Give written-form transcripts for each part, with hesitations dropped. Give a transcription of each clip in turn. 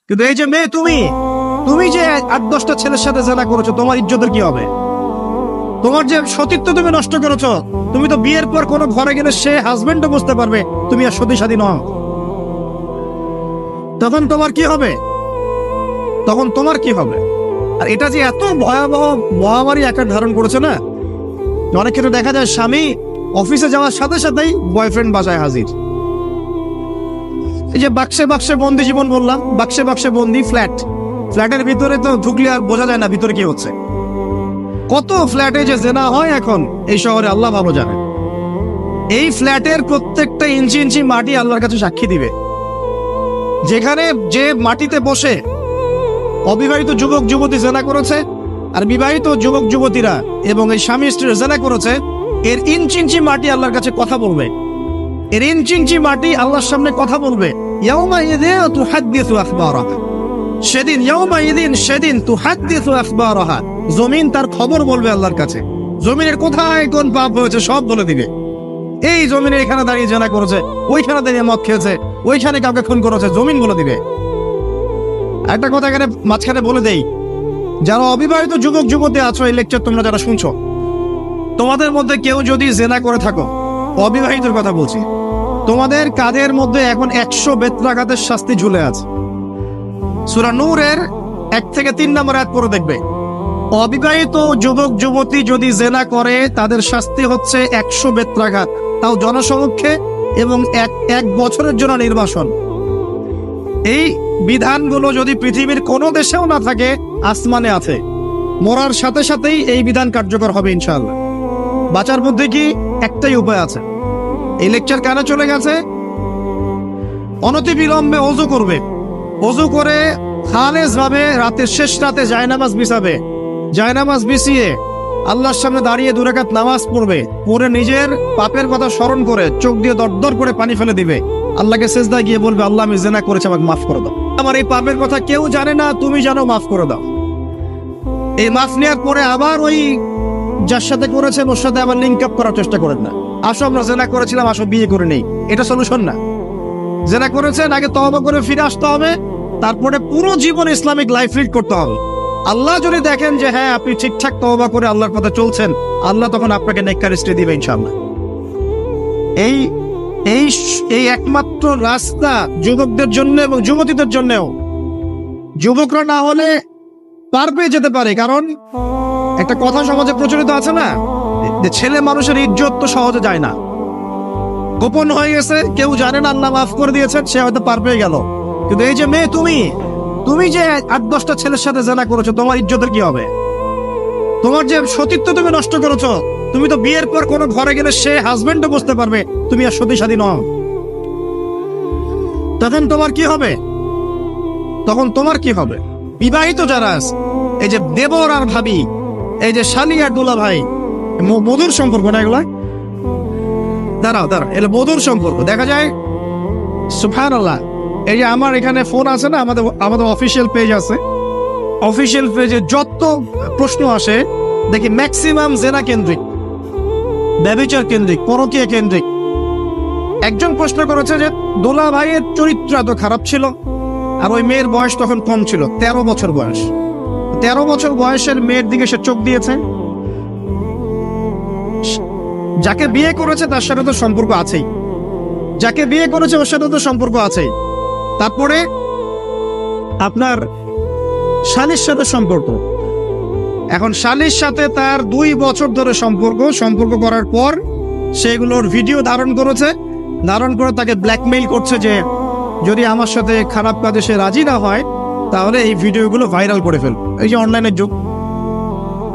কিন্তু এই যে মেয়ে, তুমি যে 8-10টা ছেলের সাথে জেনা করেছো, তোমার ইজ্জতের কি হবে? তোমার যে সতীত্ব তুমি নষ্ট করেছো। তুমি তো বিয়ের পর কোনো ঘরে গেলে সে হাজবেন্ডও বুঝতে পারবে তুমি আর সতী সাথী নও। তখন তোমার কি হবে? আর এটা যে এত ভয়াবহ মহামারী আকার ধারণ করেছে না, অনেক ক্ষেত্রে দেখা যায় স্বামী অফিসে যাওয়ার সাথে সাথেই বয়ফ্রেন্ড বাসায় হাজির। এই যে বাক্সে বন্দি জীবন বললাম, বাক্সে বন্দি ফ্ল্যাটের ভিতরে তো ঢুকলে আর বোঝা যায় না ভিতরে কি হচ্ছে। কত ফ্ল্যাটে যে জেনা হয় এখন এই শহরে আল্লাহ ভালো জানে। এই ফ্ল্যাটের প্রত্যেকটা ইঞ্চি মাটি আল্লাহর কাছে সাক্ষী দিবে। যেখানে যে মাটিতে বসে অবিবাহিত যুবক যুবতী জেনা করেছে আর বিবাহিত যুবক যুবতীরা এবং এই স্বামী স্ত্রী জেনা করেছে, এর ইঞ্চি মাটি আল্লাহর কাছে কথা বলবে। এর ইঞ্চি মাটি আল্লাহর সামনে কথা বলবে। সেদিন তুহাদ্দিসু আখবারাহা, জমিন তার খবর বলবে আল্লাহর কাছে। জমিনের কোথায় কোন পাপ হয়েছে সব বলে দিবে। এই জমিনে এখানে দাঁড়িয়ে জেনা করেছে, ওইখানে দাঁড়িয়ে মদ খেয়েছে, ওইখানে কাউকে খুন করেছে, জমিন বলে দিবে। একটা কথা এখানে মাঝখানে বলে দেই, যারা অবিবাহিত যুবক যুবতী আছো, এই লেকচার তোমরা যারা শুনছো, তোমাদের মধ্যে কেউ যদি জেনা করে থাকো, অবিবাহিতর কথা বলছি, তোমাদের কাঁধের মধ্যে এখন 100 বেত্রাঘাতের শাস্তি ঝুলে আছে। সূরা নূরের 1 থেকে 3 নম্বর আয়াত পড়ে দেখবে, অবিবাহিত যুবক যুবতী যদি জেনা করে তাদের শাস্তি হচ্ছে 100 বেত্রাঘাত, তাও জনসমক্ষে, এবং এক বছরের জন্য নির্বাসন। এই বিধানগুলো যদি পৃথিবীর কোনো দেশেও না থাকে, আসমানে আছে। মরার সাথে সাথেই এই বিধান কার্যকর হবে ইনশাআল্লাহ। বাঁচার মধ্যে কি একটাই উপায় আছে। এই লেকচার কানে চলে গেছে, অনতি বিলম্বে ওযু করবে। ওযু করে খালেস ভাবে রাতের শেষ রাতে জায়নামাজ বিছাবে। জায়নামাজ বিছিয়ে আল্লাহর সামনে দাঁড়িয়ে 2 রাকাত নামাজ পড়বে। পরে নিজের পাপের কথা স্মরণ করে চোখ দিয়ে দরদর করে পানি ফেলে দিবে। আল্লাহকে সিজদায় গিয়ে বলবে, আল্লাহ আমি জিনা করেছি, আমাকে মাফ করে দাও। আমার এই পাপের কথা কেউ জানে না, তুমি জানো, মাফ করে দাও। এই মাফ নেওয়ার পরে আবার ওই যার সাথে করেছেন ওর সাথে আবার লিঙ্ক আপ করার চেষ্টা করেন না। আসো আমরা জেনা করেছিলাম, আসো বিয়ে করে নেই, এটা সলিউশন না। জেনা করেছেন, আগে তওবা করে ফিরে আসতে হবে, তারপরে পুরো জীবন ইসলামিক লাইফ লিড করতে হবে। আল্লাহ যদি দেখেন যে হ্যাঁ আপনি ঠিকঠাক তওবা করে আল্লাহর পথে চলছেন, আল্লাহ তখন আপনাকে নেককার স্ত্রী দিবে ইনশাআল্লাহ। এই একমাত্র রাস্তা যুবকদের জন্য এবং যুবতীদের জন্যও। যুবকরা না হলে পার পেয়ে যেতে পারে, কারণ একটা কথা সমাজে প্রচলিত আছে না, যে ছেলে মানুষের ইজ্জত তো সহজে যায় না, গোপন হয়ে গেছে, কেউ জানে না, আল্লাহ মাফ করে দিয়েছেন, সে হয়তো পার পেয়ে গেল। কিন্তু এই যে মেয়ে, তুমি যে 8-10টা ছেলের সাথে জেনা করেছো, তোমার ইজ্জতের কি হবে? তোমার যে সতীত্ব তুমি নষ্ট করেছো। তুমি তো বিয়ের পর কোনো ঘরে গেলে সে হাজবেন্ডও বুঝতে পারবে তুমি আর সতী সাথী নও। তখন তোমার কি হবে? বিবাহিত যারা আছে, এই যে দেবর আর ভাবি, এই যে শালি আর দুলা ভাই, মধুর সম্পর্ক না এগুলা? দাঁড়াও, এগুলো মধুর সম্পর্ক। দেখা যায় সুবহানাল্লাহ, এই যে আমার এখানে ফোন আছে না, আমাদের অফিসিয়াল পেজ আছে, অফিসিয়াল পেজে যত প্রশ্ন আসে দেখি ম্যাক্সিমাম জেনা কেন্দ্রিক, ব্যভিচার কেন্দ্রিক, পরকীয়া কেন্দ্রিক। একজন প্রশ্ন করেছে যে দোলা ভাইয়ের চরিত্র এত খারাপ ছিল, আর ওই মেয়ের বয়স তখন কম ছিল, 13 বছর বয়স। 13 বছর বয়সের মেয়ের দিকে সে চোখ দিয়েছে। যাকে বিয়ে করেছে তার সাথে তো সম্পর্ক আছেই, যাকে বিয়ে করেছে ওর সাথে তো সম্পর্ক আছেই। তারপরে আপনার শালীর সাথে সম্পর্ক। এখন শালীর সাথে তার 2 বছর ধরে সম্পর্ক করার পর সেগুলোর ভিডিও ধারণ করে তাকে ব্ল্যাকমেইল করছে যে যদি আমার সাথে খারাপ কাজে সে রাজি না হয় তাহলে এই ভিডিওগুলো ভাইরাল করে ফেল। এই যে অনলাইনের যুগ,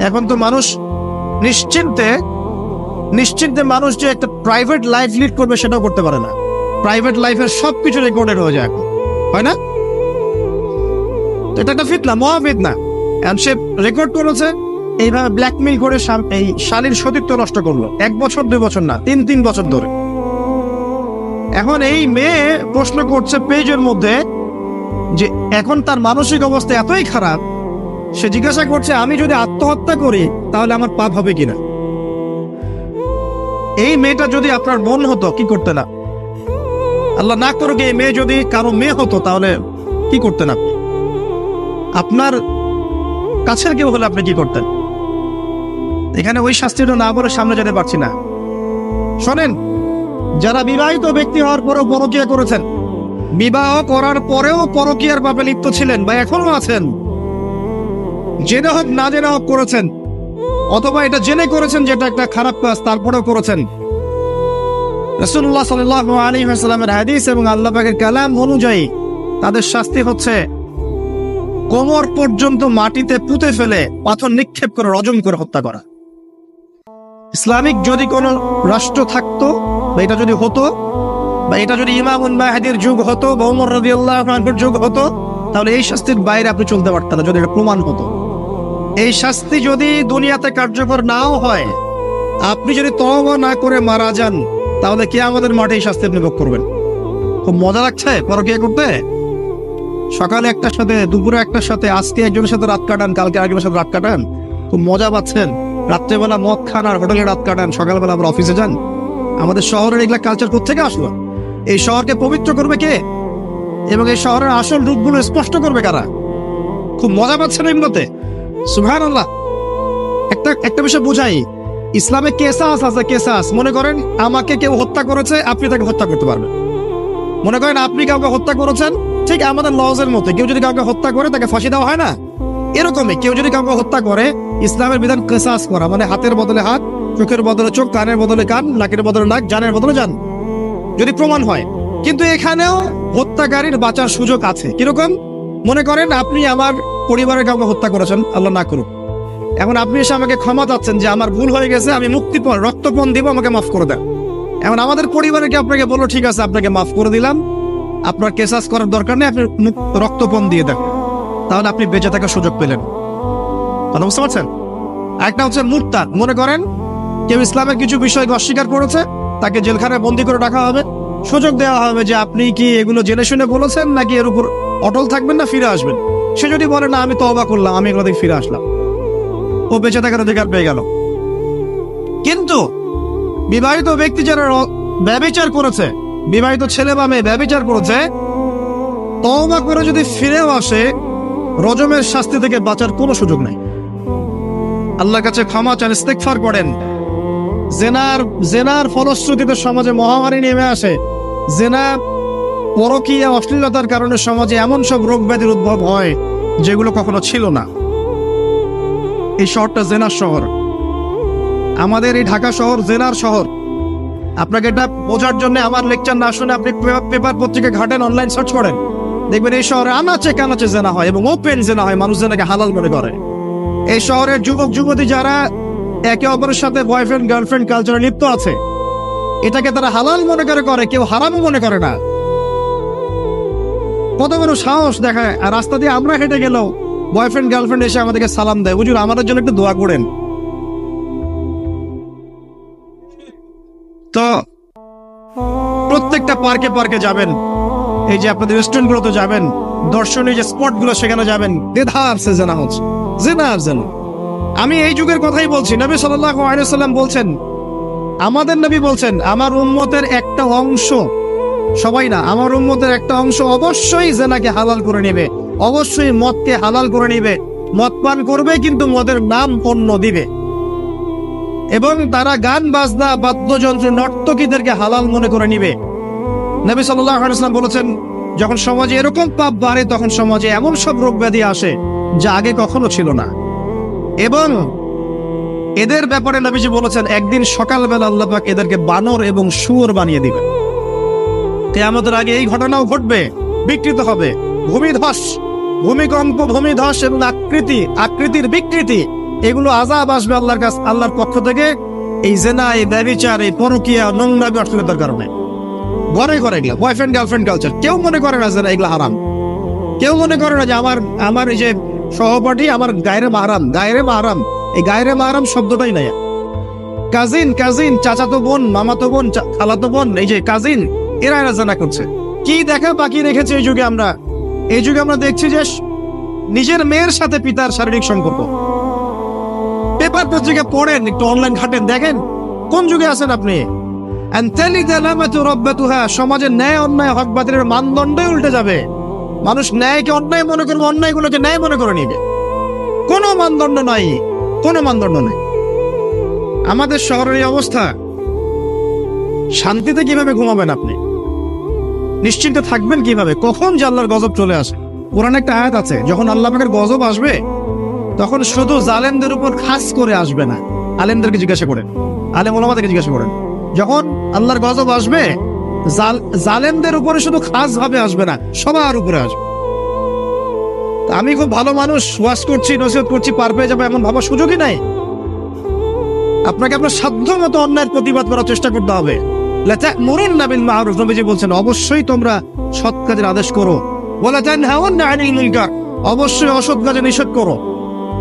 এখন তো মানুষ নিশ্চিন্তে মানুষ যে একটা প্রাইভেট লাইফ লিড করবে সেটাও করতে পারে না। প্রাইভেট লাইফের সবকিছু রেকর্ডেড হয়ে যায়, হয় না? এটা একটা ফিতনা, মহাফিতনা। সে রেকর্ড করেছে, এইভাবে ব্ল্যাকমেইল করে এই শালীর সতীত্ব নষ্ট করলো। 1 বছর 2 বছর না, 3 বছর ধরে। এখন এই মেয়ে প্রশ্ন করছে পেজের মধ্যে যে এখন তার মানসিক অবস্থা এতই খারাপ, সে জিজ্ঞাসা করছে আমি যদি আত্মহত্যা করি তাহলে আমার পাপ হবে কিনা। এই মেয়েটা যদি আপনার বোন হতো কি করতে না? আল্লাহ না করুক এই মেয়ে যদি কারো মেয়ে হতো তাহলে কি করতেন আপনি? আপনার কাছের কেউ হলে আপনি কি করতেন? এখানে ওই শাস্তিটা না বলে সামনে যেতে পারছি না। শোনেন, যারা বিবাহিত ব্যক্তি হওয়ার পরেও পরকীয়া করেছেন, বিবাহ করার পরেও পরকীয়ার পাপে লিপ্ত ছিলেন বা এখনো আছেন, জেনে হোক না জেনে হোক করেছেন, অথবা এটা জেনে করেছেন যেটা একটা খারাপ কাজ তারপরেও করেছেন, রাসূলুল্লাহ সাল্লাল্লাহু আলাইহি ওয়াসাল্লামের হাদিস এবং আল্লাহ পাকের কালাম অনুযায়ী তাদের শাস্তি হচ্ছে কোমর পর্যন্ত মাটিতে পুঁতে ফেলে পাথর নিক্ষেপ করে রজম করে হত্যা করা। ইসলামিক যদি কোনো রাষ্ট্র থাকতো বা এটা যদি হতো, বা এটা যদি ইমামুল মাহদির যুগ হতো বা ওমর রাদিয়াল্লাহু আনহুর যুগ হতো, তাহলে এই শাস্তির বাইরে আপনি চলতে পারতেন না যদি এটা প্রমাণ হতো। এই শাস্তি যদি দুনিয়াতে কার্যকর নাও হয়, আপনি যদি তওবা না করে মারা যান, তাহলে কিয়ামতের মাঠে এই শাস্তি আপনি ভোগ করবেন। খুব মজা লাগছে পরকীয়া করতে। সকালে একটার সাথে, দুপুরে একটার সাথে, আজকে একজনের সাথে রাত কাটান, কালকে আরেকজনের সাথে রাত কাটান, খুব মজা পাচ্ছেন। রাত্রেবেলা মদ খান আর হোটেলে রাত কাটান, সকালবেলা আবার অফিসে যান। আমাদের শহরের এগুলা কালচার কোত্থেকে আসলো? এই শহরকে পবিত্র করবে কে এবং এই শহরের আসল রূপগুলো স্পষ্ট করবে কারা? খুব মজা পাচ্ছেন এগুলোতে। সুবহানাল্লাহ। একটা বিষয় বুঝাই, ইসলামে কেসাস আছে, কেসাস। মনে করেন আমাকে কেউ হত্যা করেছে, আপনি তাকে হত্যা করতে পারবেন। মনে করেন আপনি কাউকে হত্যা করেছেন, ঠিক আমাদের লজের মতো, কেউ যদি কাউকে হত্যা করে তাকে ফাঁসি দেওয়া হয় না, এরকমই কেউ যদি কাউকে হত্যা করে, ইসলামের বিধান কেসাস করা, মানে হাতের বদলে হাত, চোখের বদলে চোখ, কানের বদলে কান, নাকের বদলে নাক, জানের বদলে জান, যদি প্রমাণ হয়। কিন্তু এখানেও হত্যাকারীর বাঁচার সুযোগ আছে। কিরকম? মনে করেন আপনি আমার পরিবারের কাউকে হত্যা করেছেন, আল্লাহ না করুক। এখন আপনি এসে আমাকে ক্ষমা চাচ্ছেন যে আমার ভুল হয়ে গেছে, আমি মুক্তিপণ, রক্তপণ দিব, আমাকে মাফ করে দেন। এখন আমাদের পরিবারের কি আপনাকে বললো ঠিক আছে আপনাকে মাফ করে দিলাম, আপনার কেসাস করার দরকার নেই, আপনি রক্তপণ দিয়ে দেন, তাহলে আপনি বেঁচে থাকার সুযোগ পেলেন। কথা বুঝতে পারছেন? একটা হচ্ছে মুরতাদ। মনে করেন কেউ ইসলামের কিছু বিষয়কে অস্বীকার করেছে, তাকে জেলখানায় বন্দী করে রাখা হবে, সুযোগ দেওয়া হবে যে আপনি কি এগুলো জেনে শুনে বলেছেন নাকি এর উপর অটল থাকবেন না ফিরে আসবেন। সে যদি বলে না আমি তওবা করলাম, আমি এগুলো থেকে ফিরে আসলাম, ও বেঁচে থাকার অধিকার পেয়ে গেল। কিন্তু বিবাহিত ব্যক্তি যারা ব্যভিচার করেছে, বিবাহিত ছেলে বা মেয়ে ব্যভিচার করেছে, তওবা করে যদি ফিরেও আসে, রজমের শাস্তি থেকে বাঁচার কোনো সুযোগ নাই। আল্লাহর কাছে ক্ষমা চান, ইস্তেগফার করেন। জেনার ফলশ্রুতিতে সমাজে মহামারী নেমে আসে। জেনা, পরকীয়া, অশ্লীলতার কারণে সমাজে এমন সব রোগ ব্যাধির উদ্ভব হয় যেগুলো কখনো ছিল না। এই শহরটা জেনার শহর। আমাদের এই ঢাকা শহর জেনার শহর। আপনাকে এটা বোঝার জন্য আমার লেকচার না শুনে আপনি পেপার পত্রিকা ঘাটেন, অনলাইন সার্চ করেন, দেখবেন এই শহরে আনাচে কানাচে জেনা হয় এবং ওপেন জেনা হয়, মানুষ জেনাকে হালাল মনে করে। এই শহরের যুবক যুবতী যারা একে অপরের সাথে বয়ফ্রেন্ড গার্লফ্রেন্ড কালচারে লিপ্ত আছে, এটাকে তারা হালাল মনে করে, কেউ হারামও মনে করে না। কত বড় সাহস দেখায়। আর রাস্তা দিয়ে আমরা হেঁটে গেলেও বয়ফ্রেন্ড গার্লফ্রেন্ড এসে আমাদেরকে সালাম দেয়, হুজুর আমাদের জন্য একটু দোয়া করেন। তো প্রত্যেকটা পার্কে পার্কে যাবেন, এই যে আপনাদের রেস্টুরেন্ট গুলোতে যাবেন, দর্শনীয় যে স্পট গুলো সেখানে যাবেন, দেধার সে জেনা হচ্ছে, জেনা আর জেনা। আমি এই যুগের কথাই বলছি। নবী সাল্লাল্লাহু আলাইহি ওয়াসাল্লাম বলছেন, আমাদের নবী বলছেন, আমার উম্মতের একটা অংশ, সবাই না, আমার উম্মতের একটা অংশ অবশ্যই জেনাকে হালাল করে নেবে, অবশ্যই মদকে হালাল করে নেবে, মদ পান করবে কিন্তু মদের নাম অন্য দিবে, এবং তারা গান বাজনা বাদ্যযন্ত্র নর্তকীদেরকে হালাল মনে করে নিবে। নবী সাল্লাল্লাহু আলাইহি ওয়াসাল্লাম বলেছেন, যখন সমাজে এরকম পাপ বাড়ে তখন সমাজে এমন সব রোগ ব্যাধি আসে যা আগে কখনো ছিল না। এবং এদের ব্যাপারে নবীজি বলেছেন, একদিন সকালবেলা আল্লাহ পাক এদেরকে বানর এবং শুয়োর বানিয়ে দিবেন। কিয়ামতের আগে এই ঘটনাও ঘটবে, বিকৃত হবে। ভূমিধস, ভূমিকম্প, ভূমিধস এবং আকৃতির বিকৃতি, এগুলো আযাব আসবে আল্লাহর কাছে, আল্লাহর পক্ষ থেকে, এই জেনা, এই ব্যভিচার, এই পরকীয়া, নোংরামি, অশ্লীলতার কারণে। ঘরে ঘরে এগুলা বয়ফ্রেন্ড গার্লফ্রেন্ড কালচার। কেউ মনে করে না যে এগুলা হারাম, কেউ মনে করে না যে আমার এই যে সহপাঠী আমার গায়রে মাহরাম, এই গায়রে মাহরাম শব্দটাই নাই। কাজিন, চাচাতো বোন, মামাতো বোন, খালাতো বোন, এই যে কাজিন, এরা জেনা করছে। কি দেখা বাকি রেখেছে এই যুগে আমরা? এই যুগে আমরা দেখছি যে নিজের মেয়ের সাথে পিতার শারীরিক সম্পর্ক। পেপার পত্রিকা পড়েন, একটু অনলাইন ঘাটেন, দেখেন কোন যুগে আছেন আপনি। সমাজের ন্যায় অন্যায় হক বাতিলের মানদণ্ডই উল্টে যাবে। মানুষ ন্যায়কে অন্যায় মনে করবে, অন্যায়গুলোকে ন্যায় মনে করে নিবে। কোনো মানদণ্ড নাই, কোনো মানদণ্ড নাই। আমাদের শহরের এই অবস্থা, শান্তিতে কিভাবে ঘুমাবেন আপনি? নিশ্চিন্তে থাকবেন কিভাবে? কখন যে আল্লাহর গজব চলে আসে। কোরআনে একটা আয়াত আছে, যখন আল্লাহ পাকের গজব আসবে তখন শুধু জালেমদের উপর খাস করে আসবে না। আলেমদেরকে জিজ্ঞাসা করেন, আলেম ওলামাদেরকে জিজ্ঞাসা করেন, যখন আল্লাহর গজব আসবে জালেমদের উপরে শুধু খাস ভাবে আসবে না, সবার উপরে আসবে। আমি খুব ভালো মানুষ, ওয়াজ করছি, নসিহত করছি, পার পেয়ে যাবো এমন ভাবার সুযোগই নাই। আপনাকে আপনার সাধ্য মতো অন্যায়ের প্রতিবাদ করার চেষ্টা করতে হবে। লাতা'মুরুন্না বিল মা'রুফ, নবীজি বলছেন অবশ্যই তোমরা সৎ কাজের আদেশ করো। ওয়ালা তানহাউন্না আনিল মুনকার, অবশ্যই অসৎ কাজে নিষেধ করো।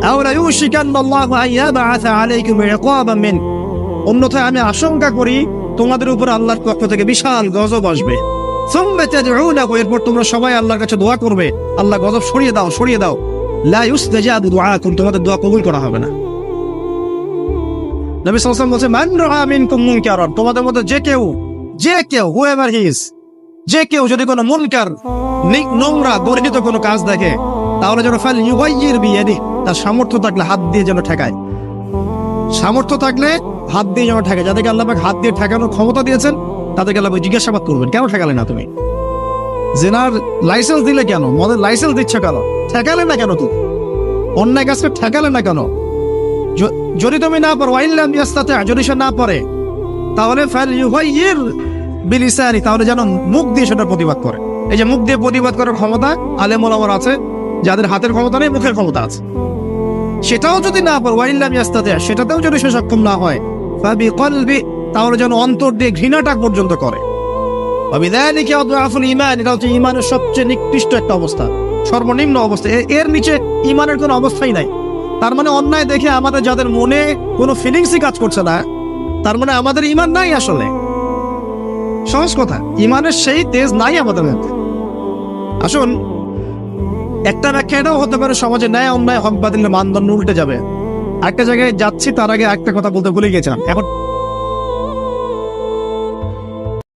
আও লা ইউশিকান্নাল্লাহু আন ইয়াবআসা আলাইকুম ইকাবাম মিন, অন্যথায় আমি আশঙ্কা করি তোমাদের উপর আল্লাহর পক্ষ থেকে বিশাল গজব আসবে। সুম্মা তাদউনাহু, এরপর তোমরা সবাই আল্লাহর কাছে দোয়া করবে, আল্লাহ গজব সরিয়ে দাও, সরিয়ে দাও। লা ইউস্তাজাবু দুআকুম, তোমাদের দোয়া কবুল করা হবে না। নবী সাল্লাল্লাহু আলাইহি ওয়াসাল্লাম বলেন, মান রাআ মিনকুম মুনকারান, তোমাদের মধ্যে যে কেউ হুএভার হি ইজ, যে কেউ যদি কোনো মুনকার, নোংরা গর্হিত কোনো কাজ দেখে, তাহলে যেন ফাল ইউগাইয়ির বিয়াদি, তার সামর্থ্য থাকলে হাত দিয়ে যেন ঠেকায়। সামর্থ্য থাকলে হাত দিয়ে যেন ঠেকায়। যাদেরকে আল্লাহ পাক হাত দিয়ে ঠেকানোর ক্ষমতা দিয়েছেন তাদেরকে আল্লাহ জিজ্ঞাসাবাদ করবেন, কেন ঠেকালে না তুমি? জেনার লাইসেন্স দিলে কেন? মদের লাইসেন্স দিচ্ছ কেন? ঠেকালে না কেন? তুমি অন্যায় কাজকে ঠেকালে না কেন? যদি তুমি না পারো, ওয়াইল্লাম ইয়াস্তাতি, যদি সে না পারে, তাহলে ফাল ইউগাইয়ির বিলিসানি, তাহলে যেন মুখ দিয়ে সেটা প্রতিবাদ করে। এই যে মুখ দিয়ে প্রতিবাদ করার ক্ষমতা আলেম ওলামার আছে, যাদের হাতের ক্ষমতা নেই, মুখের ক্ষমতা আছে। সেটাও যদি না পারে, ওয়াইল্লাম ইয়াস্তাতি, সেটাতেও যদি সে সক্ষম না হয়, ফাবিকলবি, তাহলে যেন অন্তর দিয়ে ঘৃণাটা পর্যন্ত করে। ওয়াবিযালিকা আদআফুল ঈমান, এটা হচ্ছে ঈমানের সবচেয়ে নিকৃষ্ট একটা অবস্থা, সর্বনিম্ন অবস্থা। এর নিচে ঈমানের কোনো অবস্থাই নাই। তার মানে অন্যায় দেখে আমাদের যাদের মনে কোনো ফিলিংসই কাজ করছে না, তার মানে আমাদের ঈমান নাই আসলে। সহজ কথা, ঈমানের সেই তেজ নাই আমাদের মধ্যে। আসুন, একটা ব্যাখ্যা এটাও হতে পারে সমাজে ন্যায় অন্যায় হক বাতিলের মানদণ্ড উল্টে যাবে। একটা জায়গায় যাচ্ছি, তার আগে একটা কথা বলতে ভুলে গেছিলাম। এখন